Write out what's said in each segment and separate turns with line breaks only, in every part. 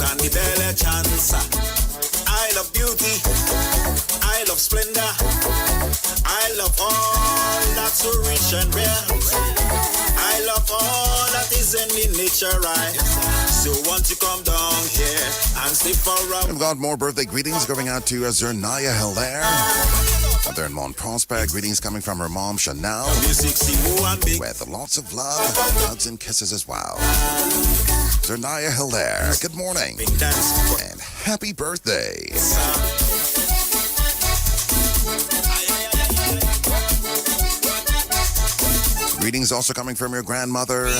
can be barely chance. I love beauty, I love splendor, I love all that's so rich and rare. I love all that is in the nature, right? So won't you come down here and stay for a...
We've got more birthday greetings going out to Zernaya Hilaire. Out there in Mont Prosper, greetings coming from her mom, Chanel. With lots of love, hugs and kisses as well. Zernaya Hilaire, good morning. And happy birthday. Greetings also coming from your grandmother,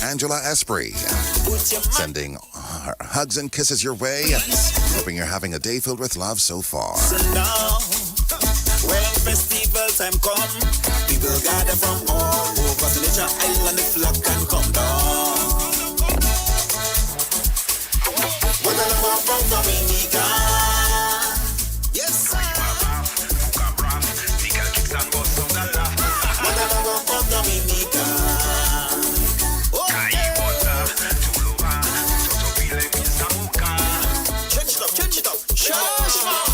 Angela Esprit. Sending her hugs and kisses your way. Hoping you're having a day filled with love so far.
When festival time come, people gather from all over the nature island, the flock can come down. What I love from Dominica. Yes. What I love from Dominica. Change it up. Shush, man.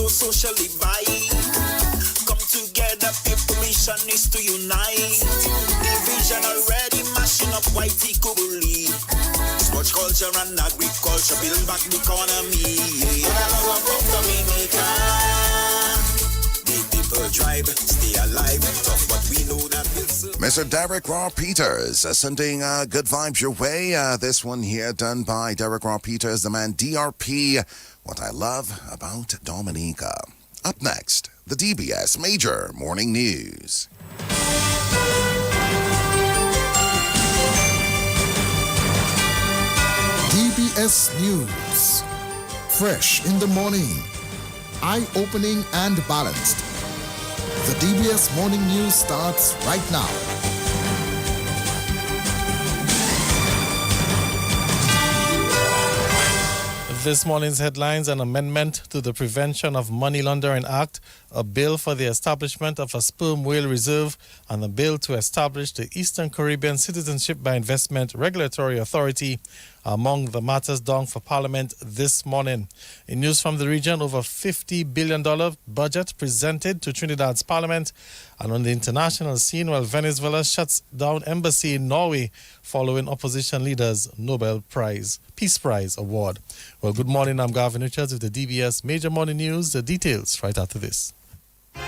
Social divide. Come together, people mission is to unite. Division already mashing up whitey kubuli. Sports culture and agriculture build back the economy. Dominica. The people drive, stay alive. Tough, but we know that
Mr. Derek Raw Peters sending good vibes your way. This one here done by Derek Raw Peters, the man DRP. What I love about Dominica. Up next, the DBS Major Morning News.
DBS News. Fresh in the morning. Eye-opening and balanced. The DBS Morning News starts right now.
This morning's headlines: an amendment to the Prevention of Money Laundering Act, a bill for the establishment of a sperm whale reserve, and a bill to establish the Eastern Caribbean Citizenship by Investment Regulatory Authority among the matters done for Parliament this morning. In news from the region, over $50 billion budget presented to Trinidad's Parliament. And on the international scene, while Venezuela shuts down embassy in Norway following opposition leaders' Nobel Peace Prize award. Well, good morning. I'm Gavin Richards with the DBS Major Morning News. The details right after this.
Are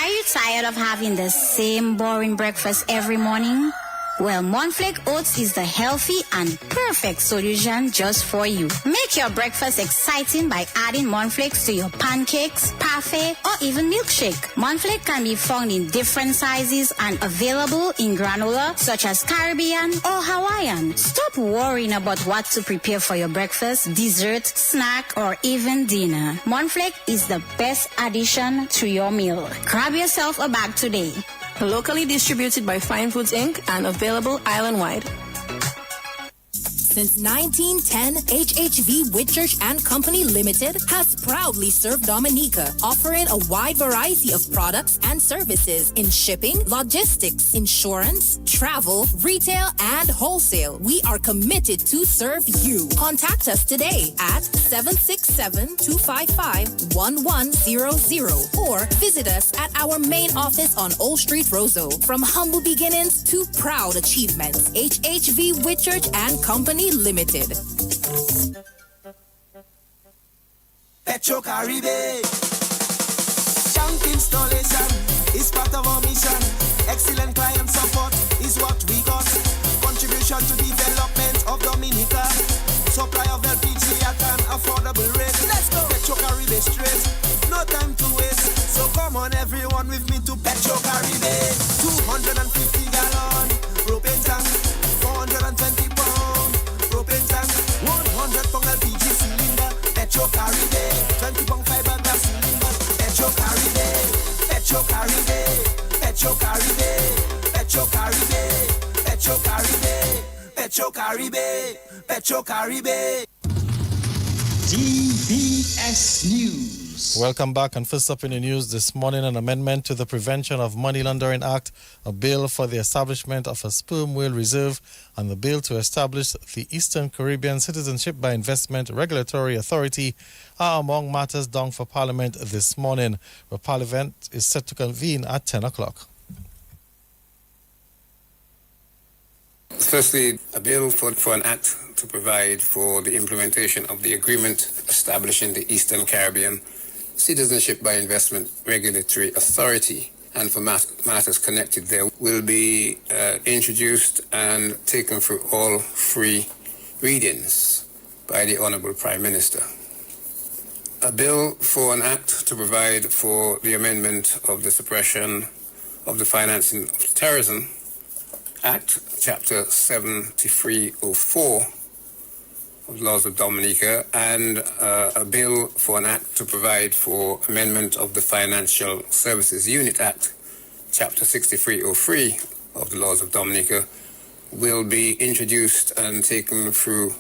you tired of having the same boring breakfast every morning? Well, Monflake Oats is the healthy and perfect solution just for you. Make your breakfast exciting by adding Monflakes to your pancakes, parfait, or even milkshake. Monflake can be found in different sizes and available in granola, such as Caribbean or Hawaiian. Stop worrying about what to prepare for your breakfast, dessert, snack, or even dinner. Monflake is the best addition to your meal. Grab yourself a bag today.
Locally distributed by Fine Foods Inc. and available island-wide.
Since 1910, HHV Whitchurch and Company Limited has proudly served Dominica, offering a wide variety of products and services in shipping, logistics, insurance, travel, retail, and wholesale. We are committed to serve you. Contact us today at 767-255-1100 or visit us at our main office on Old Street, Roseau. From humble beginnings to proud achievements, HHV Whitchurch and Company Limited.
Petro Caribbean. Tank installation is part of our mission. Excellent client support is what we got. Contribution to development of Dominica. Supply of LPG at an affordable rate. Let's go. Petro Caribbean straight. No time to waste. So come on everyone with me to Petro Caribbean. 250 gallon propane tank. 420 pound propane tank. 100 pound LPG cylinder. Petro Caribbean. 20 pound fiberglass cylinder. Petro Caribbean. Petro Caribbean. Petro Caribbean. Petro Caribbean. Petro Caribbean. Petro Caribbean. Petro Caribbean.
DBS News.
News.
Welcome back. And first up in the news this morning, an amendment to the Prevention of Money Laundering Act, a bill for the establishment of a sperm whale reserve, and the bill to establish the Eastern Caribbean Citizenship by Investment Regulatory Authority are among matters down for Parliament this morning, where Parliament is set to convene at 10 o'clock.
Firstly, a bill for an act to provide for the implementation of the agreement establishing the Eastern Caribbean Citizenship by Investment Regulatory Authority, and for matters connected there, will be introduced and taken through all three readings by the Honourable Prime Minister. A bill for an act to provide for the amendment of the Suppression of the Financing of Terrorism Act, Chapter 7304 of the Laws of Dominica, and a bill for an act to provide for amendment of the Financial Services Unit Act, Chapter 6303 of the Laws of Dominica, will be introduced and taken through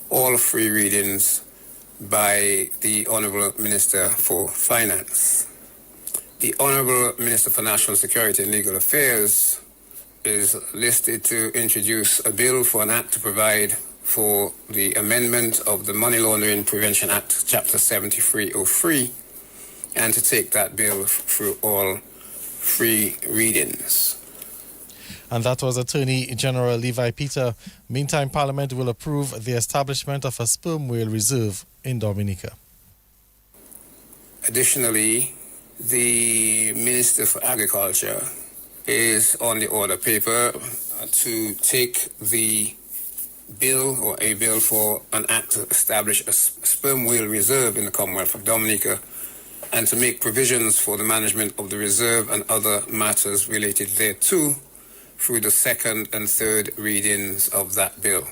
all three readings by the Honourable Minister for Finance. The Honourable Minister for National Security and Legal Affairs is listed to introduce a bill for an act to provide for the amendment of the Money Laundering Prevention Act, Chapter 7303, and to take that bill through all three readings.
And that was Attorney General Levi Peter. Meantime, Parliament will approve the establishment of a sperm whale reserve in Dominica.
Additionally, the Minister for Agriculture is on the order paper to take the bill or a bill for an act to establish a sperm whale reserve in the Commonwealth of Dominica and to make provisions for the management of the reserve and other matters related thereto through the second and third readings of that bill.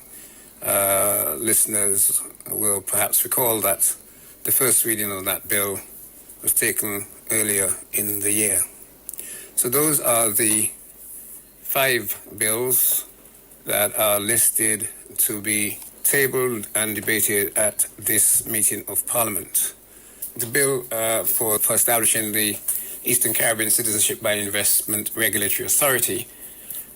Listeners will perhaps recall that the first reading of that bill was taken earlier in the year. So those are the 5 bills that are listed to be tabled and debated at this meeting of Parliament. The bill for establishing the Eastern Caribbean Citizenship by Investment Regulatory Authority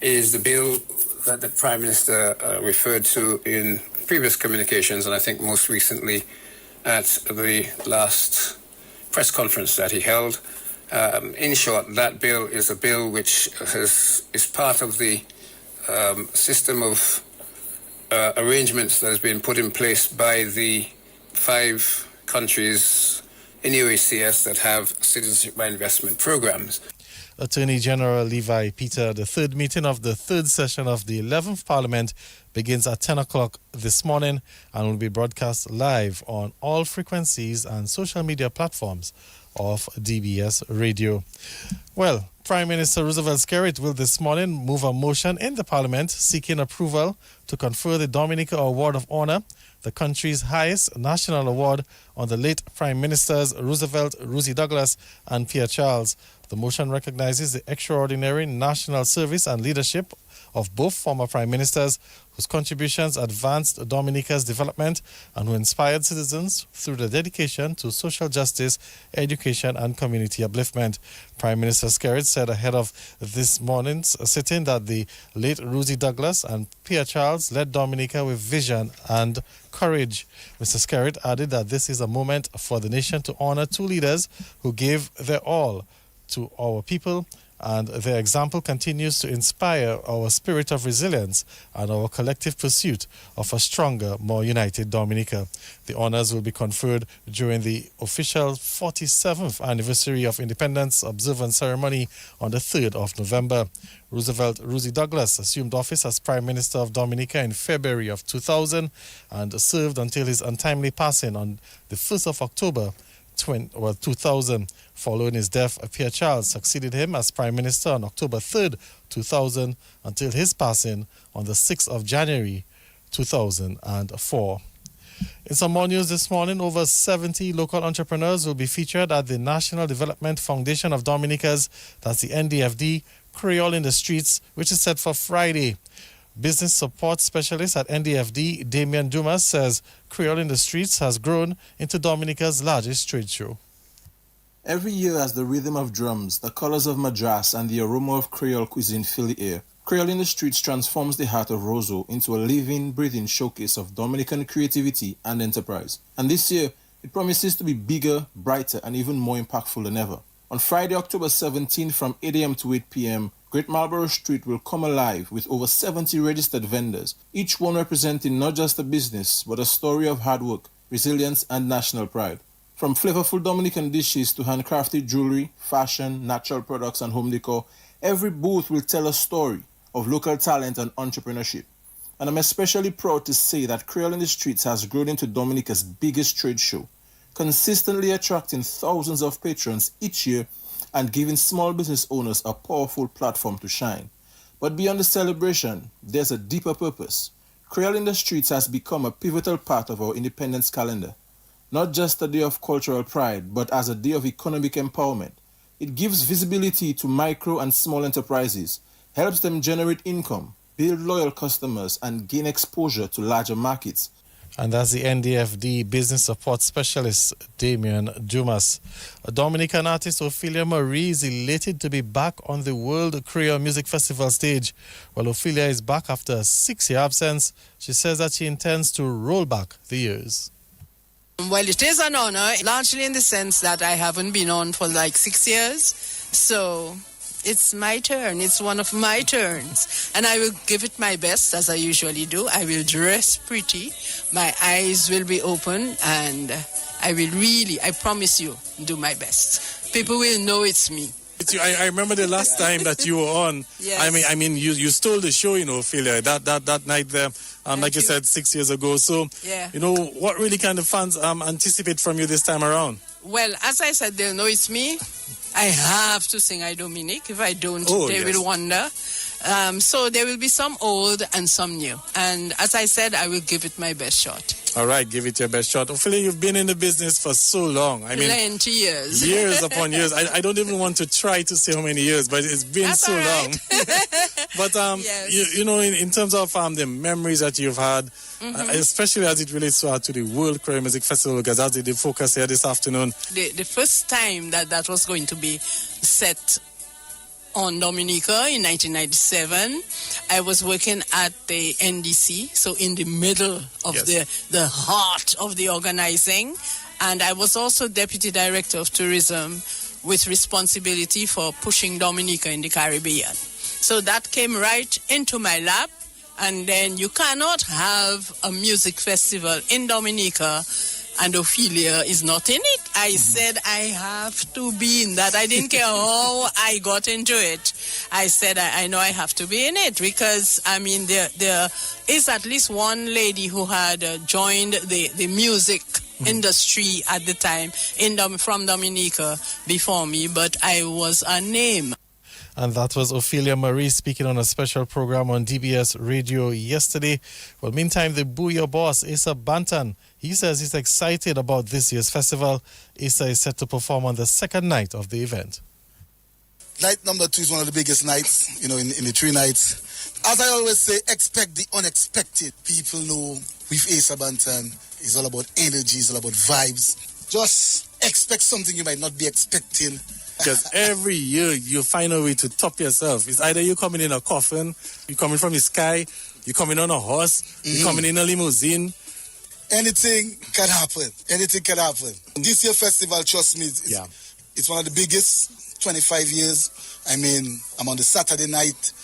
is the bill that the Prime Minister referred to in previous communications, and I think most recently at the last press conference that he held. In short, that bill is a bill which is part of the system of arrangements that has been put in place by the 5 countries in the OECS that have citizenship by investment programs.
Attorney General Levi Peter, the third meeting of the third session of the 11th Parliament begins at 10 o'clock this morning and will be broadcast live on all frequencies and social media platforms of DBS Radio. Well, Prime Minister Roosevelt Skerrit will this morning move a motion in the Parliament seeking approval to confer the Dominica Award of Honor, the country's highest national award, on the late Prime Ministers Roosevelt, Rosie Douglas, and Pierre Charles. The motion recognizes the extraordinary national service and leadership of both former prime ministers whose contributions advanced Dominica's development and who inspired citizens through their dedication to social justice, education, and community upliftment. Prime Minister Skerrit said ahead of this morning's sitting that the late Rosie Douglas and Pierre Charles led Dominica with vision and courage. Mr. Skerrit added that this is a moment for the nation to honor 2 leaders who gave their all to our people, and their example continues to inspire our spirit of resilience and our collective pursuit of a stronger, more united Dominica. The honors will be conferred during the official 47th anniversary of Independence observance ceremony on the 3rd of November. Roosevelt Rosie Douglas assumed office as Prime Minister of Dominica in February of 2000 and served until his untimely passing on the 1st of October 2000. Following his death, Pierre Charles succeeded him as Prime Minister on October 3rd, 2000, until his passing on the 6th of January 2004. In some more news this morning, over 70 local entrepreneurs will be featured at the National Development Foundation of Dominica's, that's the NDFD, Creole in the Streets, which is set for Friday. Business support specialist at NDFD, Damian Dumas, says Creole in the Streets has grown into Dominica's largest trade show.
Every year as the rhythm of drums, the colors of Madras and the aroma of Creole cuisine fill the air, Creole in the Streets transforms the heart of Roseau into a living, breathing showcase of Dominican creativity and enterprise. And this year, it promises to be bigger, brighter, and even more impactful than ever. On Friday, October 17th from 8 a.m. to 8 p.m., Great Marlborough Street will come alive with over 70 registered vendors, each one representing not just a business, but a story of hard work, resilience, and national pride. From flavorful Dominican dishes to handcrafted jewelry, fashion, natural products, and home decor, every booth will tell a story of local talent and entrepreneurship. And I'm especially proud to say that Creole in the Streets has grown into Dominica's biggest trade show, consistently attracting thousands of patrons each year and giving small business owners a powerful platform to shine. But beyond the celebration, there's a deeper purpose. Creole in the Streets has become a pivotal part of our independence calendar. Not just a day of cultural pride, but as a day of economic empowerment. It gives visibility to micro and small enterprises, helps them generate income, build loyal customers, and gain exposure to larger markets.
And that's the NDFD Business Support Specialist, Damian Dumas. Dominican artist Ophelia Marie is elated to be back on the World Creole Music Festival stage. While Ophelia is back after a 6-year absence, she says that she intends to roll back the years.
Well, it is an honor, largely in the sense that I haven't been on for like 6 years. So it's my turn. It's one of my turns. And I will give it my best, as I usually do. I will dress pretty. My eyes will be open. And I will really, I promise you, do my best. People will know it's me.
I remember the last time that you were on.
Yes.
I mean, you stole the show, Ophelia, that night there. Like you said, 6 years ago. So,
yeah.
What really kind of fans anticipate from you this time around?
Well, as I said, they'll know it's me. I have to sing I Dominique. If I don't, they will wonder. So there will be some old and some new. And as I said, I will give it my best shot.
All right, give it your best shot. Ophelia, you've been in the business for so long. I mean,
20 years.
Years upon years. I don't even want to try to say how many years, but it's been
That's
so long. But,
yes.
in terms of the memories that you've had, especially as it relates to the World Creole Music Festival, because that's the focus here this afternoon.
The first time that was going to be set on Dominica in 1997, I was working at the NDC, so in the middle of the heart of the organizing, and I was also Deputy Director of Tourism with responsibility for pushing Dominica in the Caribbean. So that came right into my lap, and then you cannot have a music festival in Dominica and Ophelia is not in it. I said I have to be in that. I didn't care how I got into it. I said I know I have to be in it because, I mean, there is at least one lady who had joined the music industry at the time from Dominica before me, but I was a name.
And that was Ophelia Marie speaking on a special program on DBS Radio yesterday. Well, meantime, the Booyah boss, Asa Bantan, he says he's excited about this year's festival. Asa is set to perform on the second night of the event.
Night number 2 is one of the biggest nights, in the 3 nights. As I always say, expect the unexpected. People know with Asa Bantan, it's all about energy, it's all about vibes. Just expect something you might not be expecting.
Because every year you find a way to top yourself. It's either you're coming in a coffin, you're coming from the sky, you're coming on a horse, you're coming in a limousine.
Anything can happen. Anything can happen. This year festival, trust me, it's one of the biggest, 25 years. I mean, I'm on the Saturday night.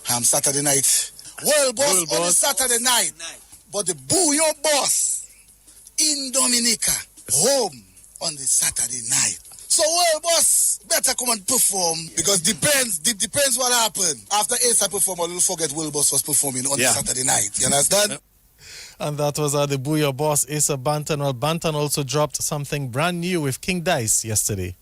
World Boss on the Saturday night. But the Booyah Boss in Dominica, home on the Saturday night. So World Boss better come and perform because depends what happened. After Asa performed, I will forget World Boss was performing on the Saturday night. You understand?
And that was the Booyah boss, Asa Bantan. Well, Bantan also dropped something brand new with King Dice yesterday.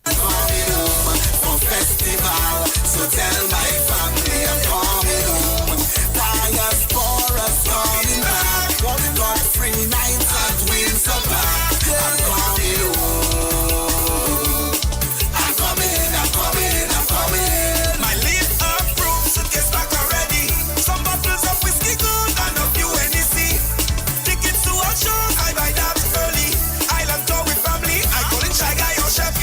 I'm coming home for festival, so tell my family I'm coming home. Diaspora's coming back, got 3 nights at Windsor Park. I'm coming home. I'm coming. My leave approved, suitcase back already. Some bottles of whiskey good and a few NEC. Tickets to our shows, I buy that early. Island tour with family, I call it Shy Guy or Chef.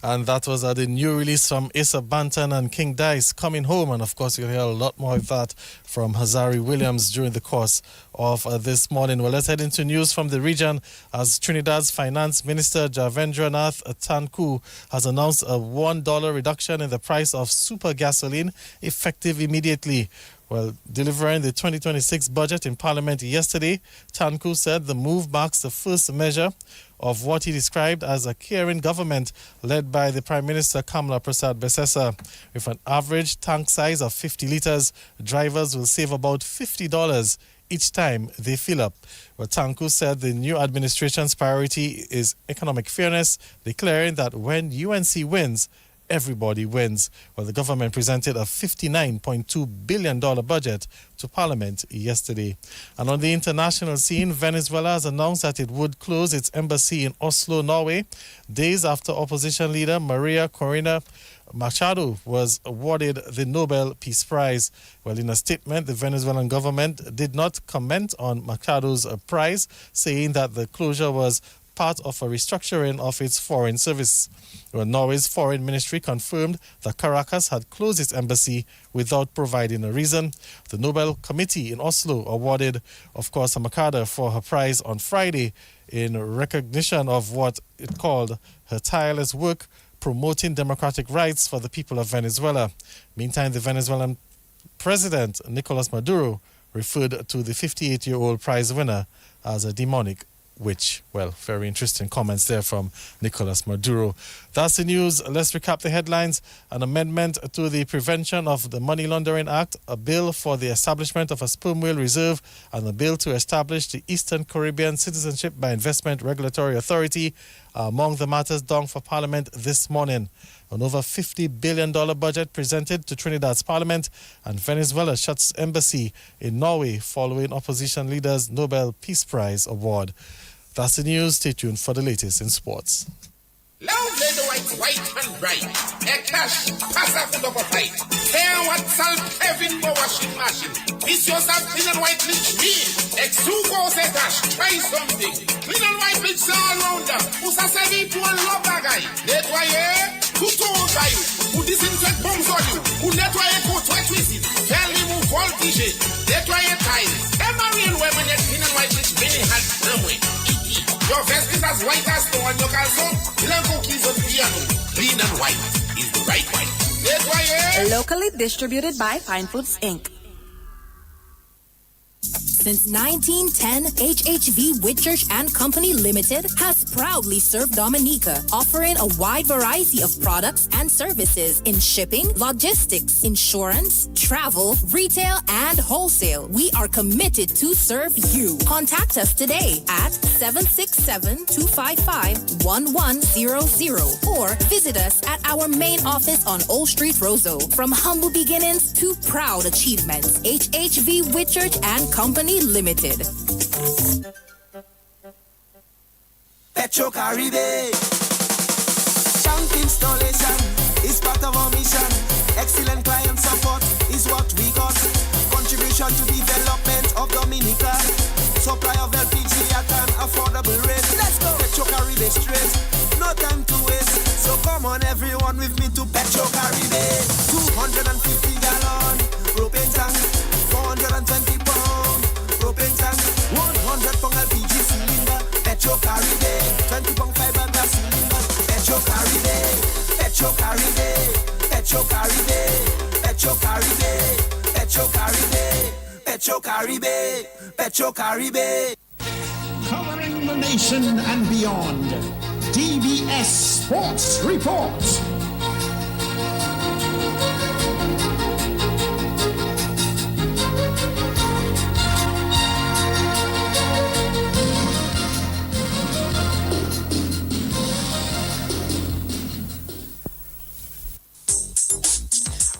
And that was the new release from Asa Banton and King Dice, Coming Home. And of course, you'll hear a lot more of that from Hazari Williams during the course of this morning. Well, let's head into news from the region as Trinidad's Finance Minister Javendranath Tanku has announced a $1 reduction in the price of super gasoline effective immediately. Well, delivering the 2026 budget in Parliament yesterday, Tanku said the move marks the first measure of what he described as a caring government led by the Prime Minister Kamala Prasad Besessa. With an average tank size of 50 litres, drivers will save about $50 each time they fill up. Well, Tanku said the new administration's priority is economic fairness, declaring that when UNC wins, everybody wins. Well, the government presented a $59.2 billion budget to Parliament yesterday. And on the international scene, Venezuela has announced that it would close its embassy in Oslo, Norway, days after opposition leader Maria Corina Machado was awarded the Nobel Peace Prize. Well, in a statement, the Venezuelan government did not comment on Machado's prize, saying that the closure was part of a restructuring of its foreign service. Well, Norway's foreign ministry confirmed that Caracas had closed its embassy without providing a reason. The Nobel Committee in Oslo awarded, of course, Machado for her prize on Friday in recognition of what it called her tireless work promoting democratic rights for the people of Venezuela. Meantime, the Venezuelan president, Nicolas Maduro, referred to the 58-year-old prize winner as a demonic witch. Well, very interesting comments there from Nicolas Maduro. That's the news. Let's recap the headlines. An amendment to the Prevention of the Money Laundering Act, a bill for the establishment of a sperm whale reserve, and a bill to establish the Eastern Caribbean Citizenship by Investment Regulatory Authority are among the matters done for Parliament this morning. An over $50 billion budget presented to Trinidad's Parliament, and Venezuela shuts embassy in Norway following opposition leader's Nobel Peace Prize award. That's the news. Stay tuned for the latest in sports.
Loud play the white and bright. A cash, pass up the upper fight. Care what salt Kevin go washing machine. Miss yourself clean and white bleach me. X2 goes a dash, try something. Clean and white bleach all rounder. Usa sevi pour love guy. Nettoyer, tout au caillou. Who disinfect bombs on you. Who nettoyer coat white whistle. Tell him who voltige. Nettoyer tiles. Emma real women get clean and white bleach many had somewhere. Your vest is as white as snow and your calzone. Blanco keys on piano. Clean and white is the right white.
Locally distributed by Fine Foods Inc.
Since 1910, HHV Whitchurch and Company Limited has proudly served Dominica, offering a wide variety of products and services in shipping, logistics, insurance, travel, retail, and wholesale. We are committed to serve you. Contact us today at 767-255-1100 or visit us at our main office on Old Street, Roseau. From humble beginnings to proud achievements, HHV Whitchurch and Company Limited.
Petro Caribe. Tank installation is part of our mission. Excellent client support is what we got. Contribution to development of Dominica. Supply of LPG at an affordable rate. Let's go. Petro Caribe straight. No time to waste. So come on everyone with me to Petro Caribe. 250 gallon propane tank. 420 pound propane tank. 100 pound LPG cylinder. Petro Caribe. 20 pound fiberglass cylinder. Petro Caribe. Petro Caribe. Petro Caribe. Petro Caribe. Petro Caribe. Petro Caribe. Petro Caribe.
Covering the nation and beyond. DBS Sports Report.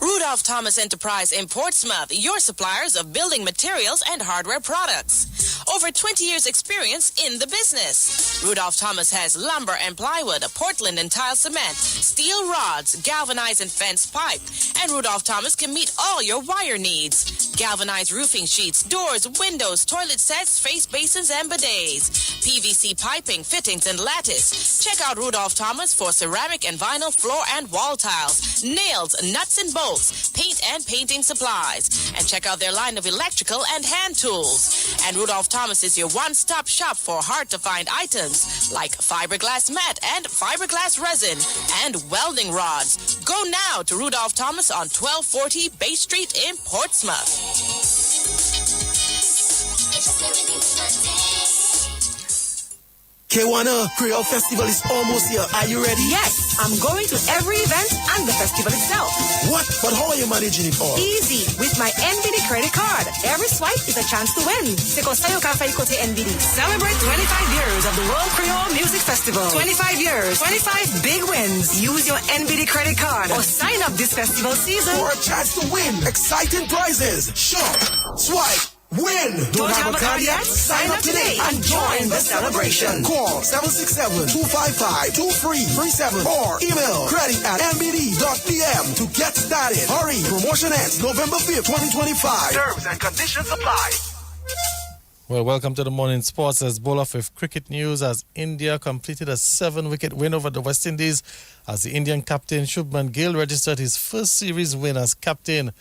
Rudolph Thomas Enterprise in Portsmouth, your suppliers of building materials and hardware products. Over 20 years experience in the business. Rudolph Thomas has lumber and plywood, Portland and tile cement, steel rods, galvanized and fenced pipe. And Rudolph Thomas can meet all your wire needs. Galvanized roofing sheets, doors, windows, toilet sets, face basins, and bidets. PVC piping, fittings, and lattice. Check out Rudolph Thomas for ceramic and vinyl floor and wall tiles, nails, nuts and bolts, paint and painting supplies. And check out their line of electrical and hand tools. And Rudolph Thomas is your one-stop shop for hard-to-find items like fiberglass mat and fiberglass resin and welding rods. Go now to Rudolph Thomas on 1240 Bay Street in Portsmouth.
K1 Creole Festival is almost here. Are you ready?
Yes, I'm going to every event and the festival itself.
What? But how are you managing it all?
Easy, with my NBD credit card. Every swipe is a chance to win. NBD. Celebrate 25 years of the World Creole Music Festival. 25 years, 25 big wins. Use your NBD credit card or sign up this festival season
for a chance to win exciting prizes. Shop, swipe, win.
Don't have a card yet? Sign up today and join the celebration.
Call 767-255-2337 or email credit@nbd.pm to get started. Hurry, promotion ends November 5th, 2025. Terms and conditions apply.
Well, welcome to the morning sports. Let's bowl off with cricket news as India completed a 7-wicket win over the West Indies as the Indian captain Shubman Gill registered his first series win as captain.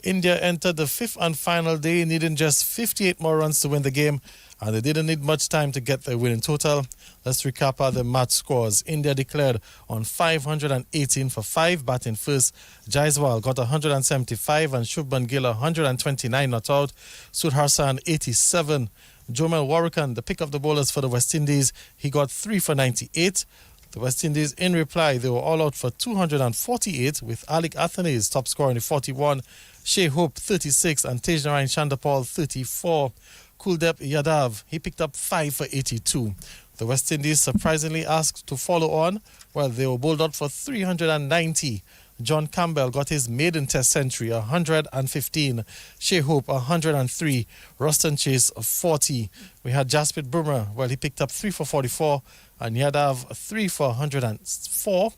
India entered the fifth and final day, needing just 58 more runs to win the game, and they didn't need much time to get their win in total. Let's recap the match scores. India declared on 518 for 5, batting first. Jaiswal got 175 and Shubman Gill 129 not out. Sudharsan 87. Jomel Warrikan, the pick of the bowlers for the West Indies, he got 3 for 98. The West Indies, in reply, they were all out for 248 with Alec Athanaze top scoring 41, Shea Hope 36 and Tejnarain Chandapal 34. Kuldeep Yadav, he picked up 5 for 82. The West Indies surprisingly asked to follow on, while they were bowled out for 390. John Campbell got his maiden test century, 115. Shea Hope, 103. Ruston Chase, 40. We had Jasprit Bumrah, well, he picked up 3 for 44. And Yadav, 3 for 104.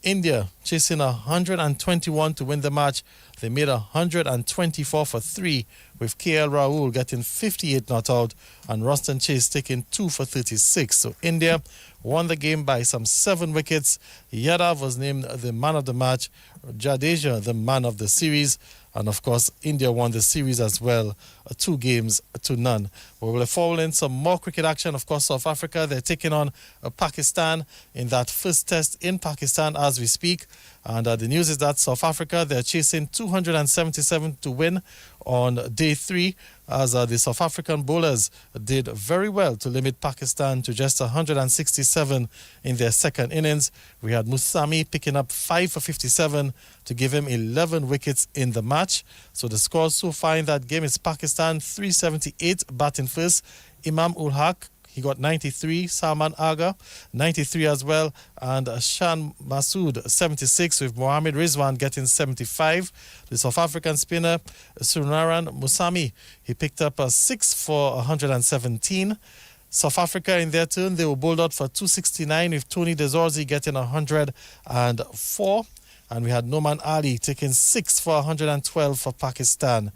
India chasing 121 to win the match. They made 124 for 3, with KL Rahul getting 58 not out and Ruston Chase taking 2 for 36. So India won the game by some 7 wickets. Yadav was named the man of the match, Jadeja the man of the series, and of course India won the series as well, 2 games to none. We will follow in some more cricket action. Of course, South Africa, they're taking on Pakistan in that first test in Pakistan as we speak. And the news is that South Africa, they're chasing 277 to win on day 3, as the South African bowlers did very well to limit Pakistan to just 167 in their second innings. We had Musami picking up 5 for 57 to give him 11 wickets in the match. So the scores so far in that game is Pakistan 378 batting first, Imam ul Haq, he got 93, Salman Agha 93 as well, and Shan Masood 76, with Mohammad Rizwan getting 75. The South African spinner Sunaran Musami, he picked up a 6 for 117. South Africa in their turn, they were bowled out for 269 with Tony Dezorzi getting 104. And we had Noman Ali taking 6 for 112 for Pakistan.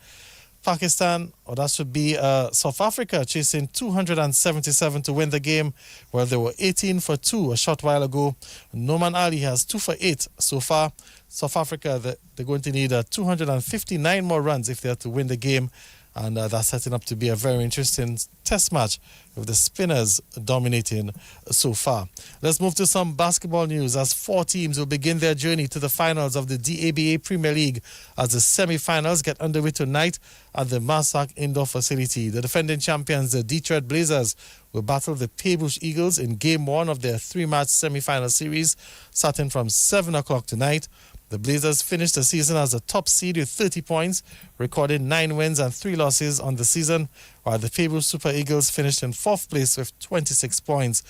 Pakistan, or that should be South Africa, chasing 277 to win the game, where they were 18 for 2 a short while ago. Noman Ali has 2 for 8 so far. South Africa, they're going to need 259 more runs if they are to win the game. And that's setting up to be a very interesting test match with the spinners dominating so far. Let's move to some basketball news as 4 teams will begin their journey to the finals of the DABA Premier League as the semi-finals get underway tonight at the Marsac Indoor Facility. The defending champions, the Detroit Blazers, will battle the Paybush Eagles in Game 1 of their 3-match semi-final series starting from 7 o'clock tonight. The Blazers finished the season as a top seed with 30 points, recording 9 wins and 3 losses on the season, while the Paybush Super Eagles finished in 4th place with 26 points.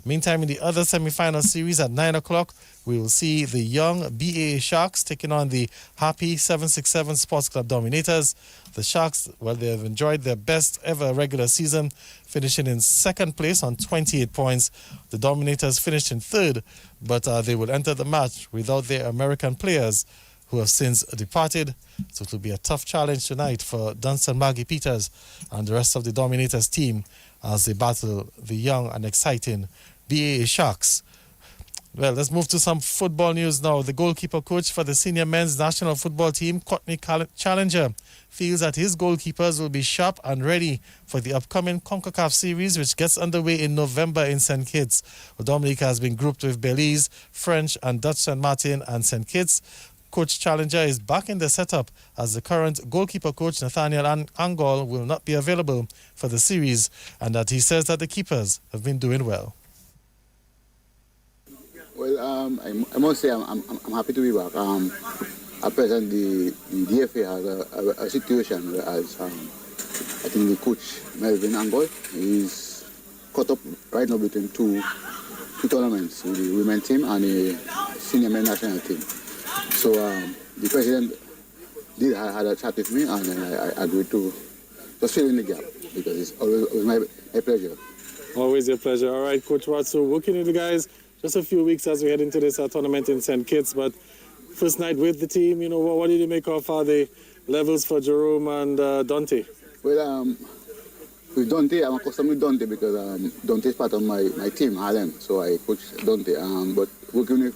Meantime, in the other semi-final series at 9 o'clock, we will see the young BAA Sharks taking on the happy 767 Sports Club Dominators. The Sharks, well, they have enjoyed their best ever regular season, finishing in second place on 28 points. The Dominators finished in third, but they will enter the match without their American players, who have since departed. So it will be a tough challenge tonight for Dunstan Maggie Peters and the rest of the Dominators team as they battle the young and exciting BAA Sharks. Well, let's move to some football news now. The goalkeeper coach for the senior men's national football team, Courtney Challenger, feels that his goalkeepers will be sharp and ready for the upcoming CONCACAF series, which gets underway in November in St. Kitts. Dominica has been grouped with Belize, French and Dutch St. Martin and St. Kitts. Coach Challenger is back in the setup as the current goalkeeper coach Nathaniel Angol will not be available for the series, and that he says that the keepers have been doing well.
Well, I must say I'm happy to be back. At present, the DFA has a situation where I think the coach Melvin Angol is caught up right now between two tournaments, with the women's team and the senior men's national team. So the president had a chat with me, and I agreed to just fill in the gap because it's always my pleasure.
Always your pleasure. All right, Coach Watt. So working with the guys just a few weeks as we head into this tournament in St. Kitts, but first night with the team, you know, what did you make of the levels for Jerome and Dante?
Well, with Dante, I'm accustomed with Dante because Dante is part of my team, Harlem, so I coach Dante. But working with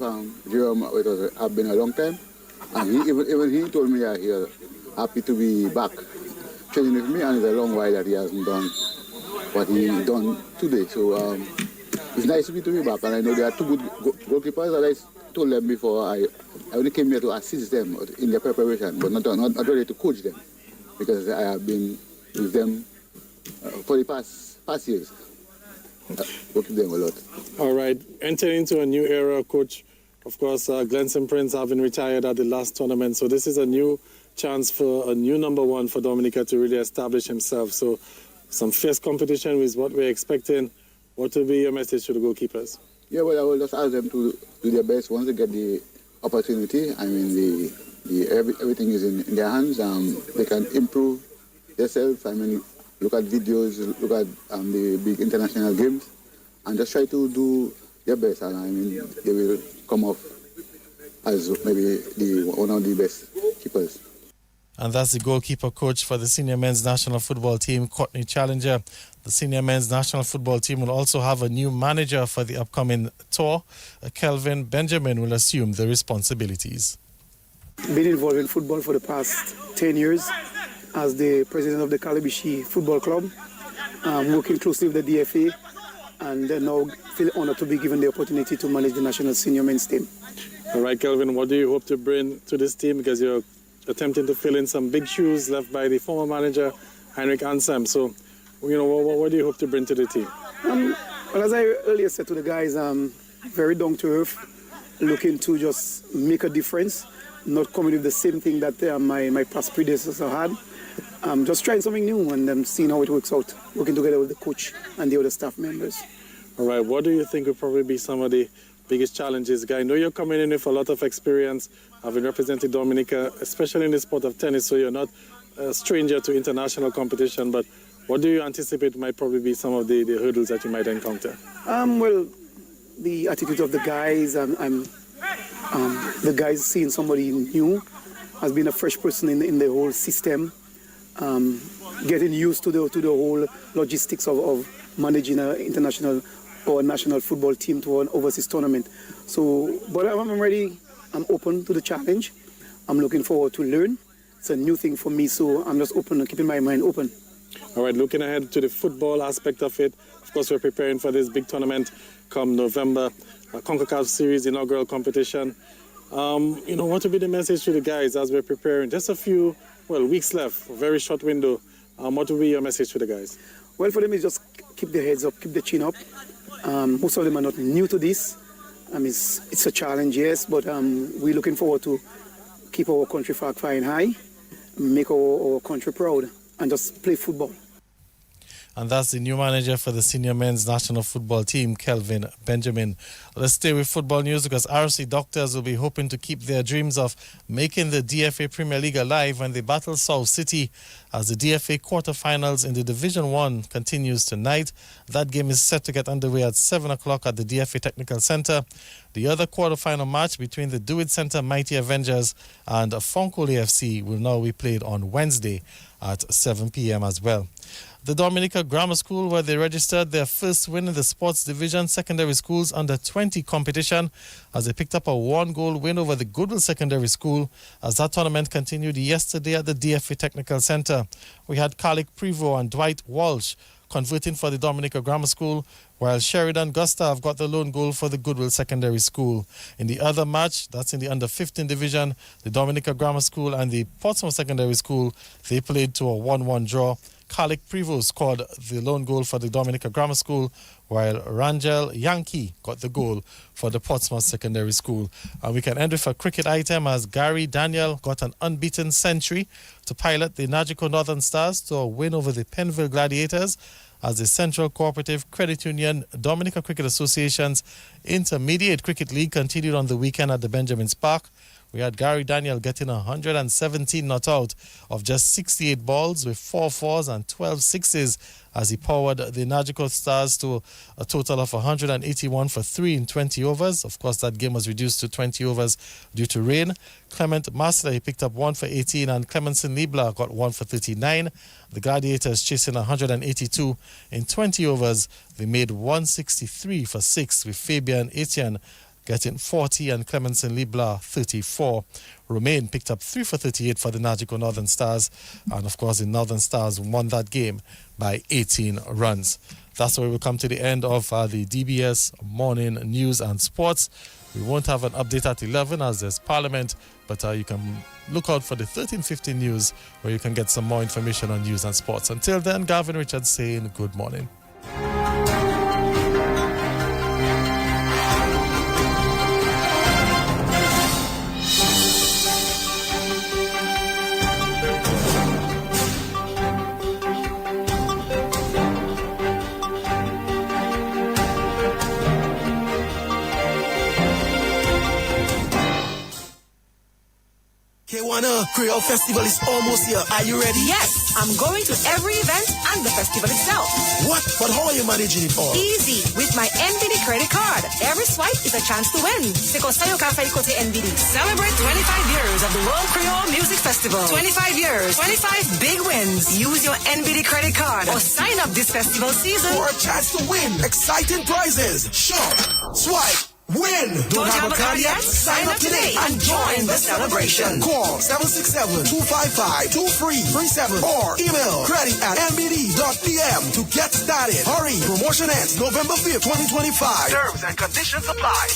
Jerome, it has been a long time, and even he told me that he was happy to be back training with me, and it's a long while that he hasn't done what he done today. So it's nice to be back, and I know there are two good goalkeepers, as I told them before. I only came here to assist them in their preparation, but not really to coach them, because I have been with them for the past years, working them a lot.
All right, entering into a new era, Coach. Of course, Glenson Prince having retired at the last tournament, so this is a new chance for a new number one for Dominica to really establish himself. So some fierce competition is what we're expecting. What will be your message to the goalkeepers?
Yeah, well, I will just ask them to do their best once they get the opportunity. I mean, everything is in their hands. They can improve themselves. I mean, look at videos, look at the big international games, and just try to do their best. And I mean, they will come off as maybe one of the best keepers.
And that's the goalkeeper coach for the senior men's national football team, Courtney Challenger. The senior men's national football team will also have a new manager for the upcoming tour. Kelvin Benjamin will assume the responsibilities.
Been involved in football for the past 10 years as the president of the Calibishi Football Club, working closely with the DFA, and now feel honored to be given the opportunity to manage the national senior men's team.
All right, Kelvin, what do you hope to bring to this team? Because you're attempting to fill in some big shoes left by the former manager, Heinrich Ansem. So, you know, what do you hope to bring to the team?
Well, as I earlier said to the guys, very down to earth, looking to just make a difference, not coming with the same thing that my past predecessor had. Just trying something new and seeing how it works out, working together with the coach and the other staff members.
All right, what do you think will probably be some of the biggest challenges, guy? I know you're coming in with a lot of experience, having represented Dominica, especially in the sport of tennis, so you're not a stranger to international competition, but what do you anticipate might probably be some of the hurdles that you might encounter?
Well, the attitude of the guys, the guys seeing somebody new, has been a fresh person in the whole system, getting used to the whole logistics of managing an international or national football team to an overseas tournament. So, but I'm ready. I'm open to the challenge. I'm looking forward to learn. It's a new thing for me, so I'm just open, keeping my mind open.
All right, looking ahead to the football aspect of it, of course, we're preparing for this big tournament come November, CONCACAF Series inaugural competition. You know, what would be the message to the guys as we're preparing? Just a few, weeks left, a very short window. What would be your message to the guys?
Well, for them, it's just keep their heads up, keep their chin up. Most of them are not new to this. It's a challenge, yes, but we're looking forward to keep our country flying high, make our country proud, and just play football.
and that's the new manager for the senior men's national football team, Kelvin Benjamin. Let's stay with football news because RC Doctors will be hoping to keep their dreams of making the DFA Premier League alive when they battle South City as the DFA quarterfinals in the Division 1 continues tonight. That game is set to get underway at 7 o'clock at the DFA Technical Centre. The other quarterfinal match between the Do It Centre Mighty Avengers and Fonko AFC will now be played on Wednesday at 7 p.m. as well. The Dominica Grammar School, where they registered their first win in the Sports Division Secondary Schools Under 20 competition as they picked up a 1-goal win over the Goodwill Secondary School as that tournament continued yesterday at the DFA Technical Centre. We had Kalik Prevost and Dwight Walsh converting for the Dominica Grammar School, while Sheridan Gustav got the lone goal for the Goodwill Secondary School. In the other match, that's in the Under 15 division, the Dominica Grammar School and the Portsmouth Secondary School, they played to a 1-1 draw. Kalik Prevost scored the lone goal for the Dominica Grammar School, while Rangel Yankee got the goal for the Portsmouth Secondary School. And we can end with a cricket item as Gary Daniel got an unbeaten century to pilot the Nagico Northern Stars to a win over the Penville Gladiators as the Central Cooperative Credit Union Dominica Cricket Association's Intermediate Cricket League continued on the weekend at the Benjamin's Park. We had Gary Daniel getting 117 not out of just 68 balls with 4 fours and 12 sixes as he powered the Nagico Stars to a total of 181 for 3 in 20 overs. Of course, that game was reduced to 20 overs due to rain. Clement Master, he picked up 1 for 18, and Clemenson Nibla got 1 for 39. The Gladiators chasing 182 in 20 overs. They made 163 for 6 with Fabian Etienne getting 40 and Clemenson Libla 34. Romain picked up 3 for 38 for the Nagico Northern Stars, and of course the Northern Stars won that game by 18 runs. That's where we come to the end of the DBS Morning News and Sports. We won't have an update at 11 as there's Parliament, but you can look out for the 13:15 news where you can get some more information on news and sports. Until then, Gavin Richards saying good morning.
K1 Creole Festival is almost here. Are you ready?
Yes, I'm going to every event and the festival itself.
What? But how are you managing it all?
Easy, with my NBD credit card. Every swipe is a chance to win. Sikosayo Cafe Kote NBD. Celebrate 25 years of the World Creole Music Festival. 25 years, 25 big wins. Use your NBD credit card or sign up this festival season
for a chance to win exciting prizes. Shop, swipe, win!
Don't have a card yet? Sign up today and join the celebration.
Call 767-255-2337 or email credit@nbd.pm to get started. Hurry! Promotion ends November 5th, 2025. Terms and conditions apply.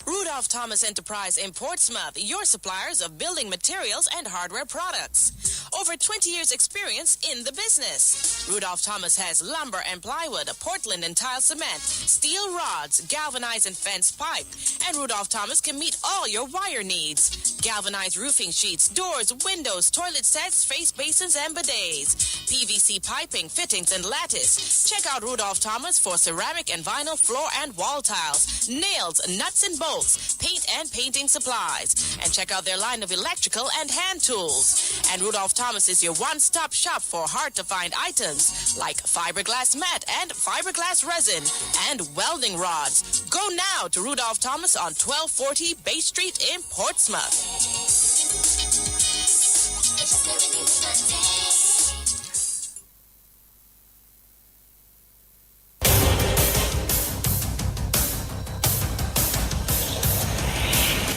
Rudolph Thomas Enterprise in Portsmouth, your suppliers of building materials and hardware products. Over 20 years experience in the business. Rudolph Thomas has lumber and plywood, Portland and tile cement, steel rods, galvanized and fenced pipe. And Rudolph Thomas can meet all your wire needs. Galvanized roofing sheets, doors, windows, toilet sets, face basins and bidets. PVC piping, fittings and lattice. Check out Rudolph Thomas for ceramic and vinyl floor and wall tiles, nails, nuts and bolts, paint and painting supplies. And check out their line of electrical and hand tools. And Rudolph Thomas is your one-stop shop for hard-to-find items like fiberglass mat and fiberglass resin and welding rods. Go now to Rudolph Thomas on 1240 Bay Street in Portsmouth.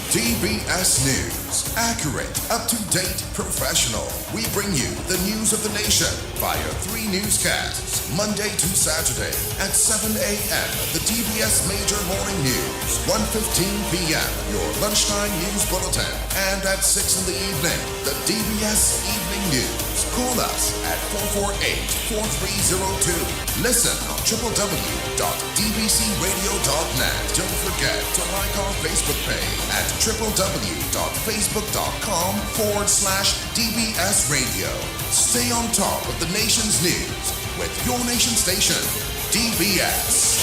DBS News. Accurate, up-to-date, professional. We bring you the news of the nation via 3 newscasts, Monday to Saturday at 7 a.m. The DBS Major Morning News, 1:15 p.m. Your lunchtime news bulletin, and at 6 in the evening, the DBS Evening news. Call us at 448-4302. Listen on www.dbcradio.net. Don't forget to like our Facebook page at www.facebook.com/DBS Radio. Stay on top of the nation's news with your nation station, DBS.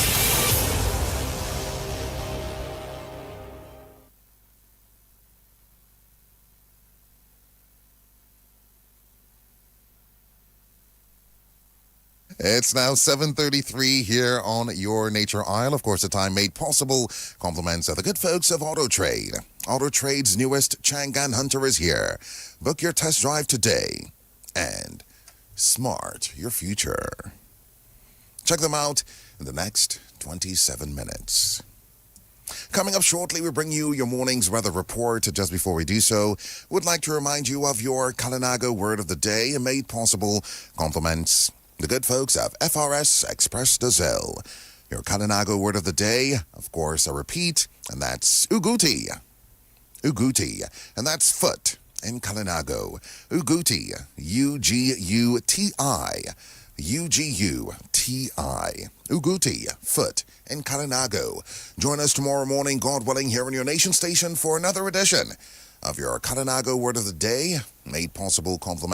It's now 7:33 here on your Nature Isle. Of course, the time made possible compliments of the good folks of Auto Trade. Auto Trade's newest Changan Hunter is here. Book your test drive today and smart your future. Check them out in the next 27 minutes. Coming up shortly, we bring you your morning's weather report. Just before we do so, would like to remind you of your Kalinago word of the day, made possible compliments the good folks of FRS Express Diesel. Your Kalinago word of the day, of course, a repeat, and that's Uguti. Uguti, and that's foot in Kalinago. Uguti, U-G-U-T-I. U-G-U-T-I. Uguti, foot in Kalinago. Join us tomorrow morning, God willing, here on your nation station for another edition of your Kalinago word of the day, made possible compliments